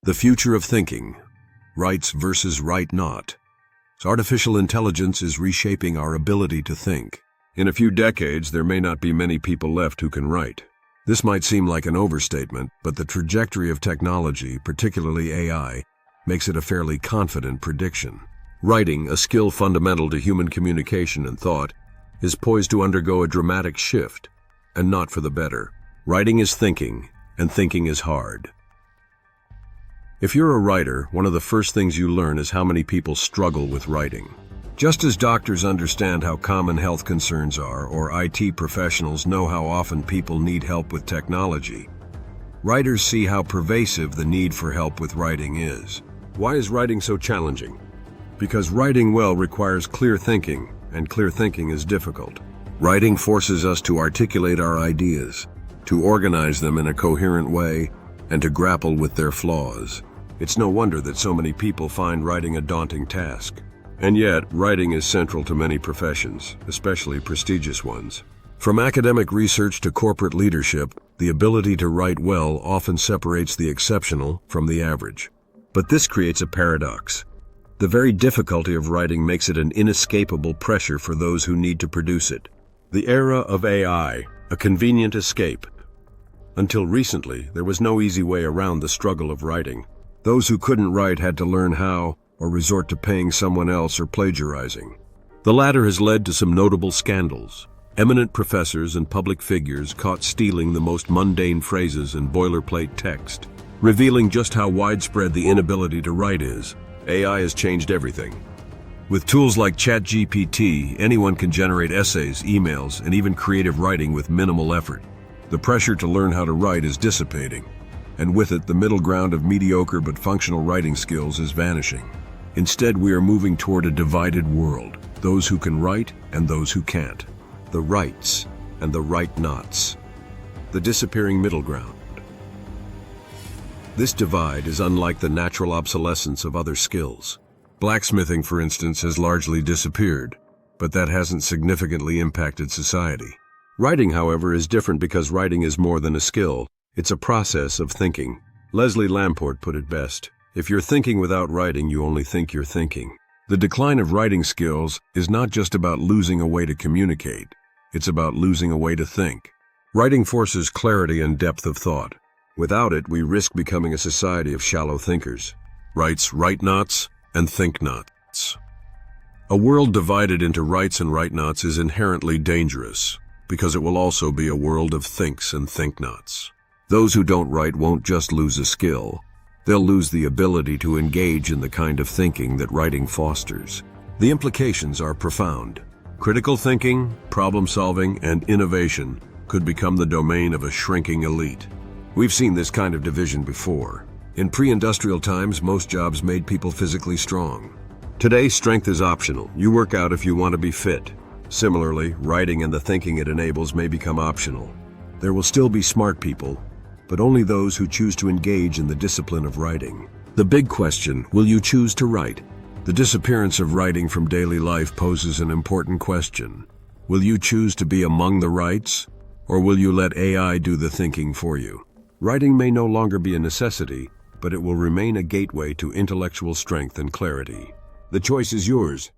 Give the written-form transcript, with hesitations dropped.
The future of thinking, rights versus right not. Artificial intelligence is reshaping our ability to think. In a few decades, there may not be many people left who can write. This might seem like an overstatement, but the trajectory of technology, particularly AI, makes it a fairly confident prediction. Writing, a skill fundamental to human communication and thought, is poised to undergo a dramatic shift, and not for the better. Writing is thinking, and thinking is hard. If you're a writer, one of the first things you learn is how many people struggle with writing. Just as doctors understand how common health concerns are, or IT professionals know how often people need help with technology, writers see how pervasive the need for help with writing is. Why is writing so challenging? Because writing well requires clear thinking, and clear thinking is difficult. Writing forces us to articulate our ideas, to organize them in a coherent way, and to grapple with their flaws. It's no wonder that so many people find writing a daunting task. And yet, writing is central to many professions, especially prestigious ones. From academic research to corporate leadership, the ability to write well often separates the exceptional from the average. But this creates a paradox. The very difficulty of writing makes it an inescapable pressure for those who need to produce it. The era of AI, a convenient escape. Until recently, there was no easy way around the struggle of writing. Those who couldn't write had to learn how, or resort to paying someone else or plagiarizing. The latter has led to some notable scandals. Eminent professors and public figures caught stealing the most mundane phrases and boilerplate text, revealing just how widespread the inability to write is. AI has changed everything. With tools like ChatGPT, anyone can generate essays, emails, and even creative writing with minimal effort. The pressure to learn how to write is dissipating, and with it, the middle ground of mediocre but functional writing skills is vanishing. Instead, we are moving toward a divided world, those who can write and those who can't. The rights and the right-nots. The disappearing middle ground. This divide is unlike the natural obsolescence of other skills. Blacksmithing, for instance, has largely disappeared, but that hasn't significantly impacted society. Writing, however, is different because writing is more than a skill. It's a process of thinking. Leslie Lamport put it best. If you're thinking without writing, you only think you're thinking. The decline of writing skills is not just about losing a way to communicate. It's about losing a way to think. Writing forces clarity and depth of thought. Without it, we risk becoming a society of shallow thinkers. Writes, right-nots, and think-nots. A world divided into rights and right-nots is inherently dangerous, because it will also be a world of thinks and think-nots. Those who don't write won't just lose a skill. They'll lose the ability to engage in the kind of thinking that writing fosters. The implications are profound. Critical thinking, problem-solving, and innovation could become the domain of a shrinking elite. We've seen this kind of division before. In pre-industrial times, most jobs made people physically strong. Today, strength is optional. You work out if you want to be fit. Similarly, writing and the thinking it enables may become optional. There will still be smart people, but only those who choose to engage in the discipline of writing. The big question, will you choose to write? The disappearance of writing from daily life poses an important question. Will you choose to be among the rights, or will you let AI do the thinking for you? Writing may no longer be a necessity, but it will remain a gateway to intellectual strength and clarity. The choice is yours.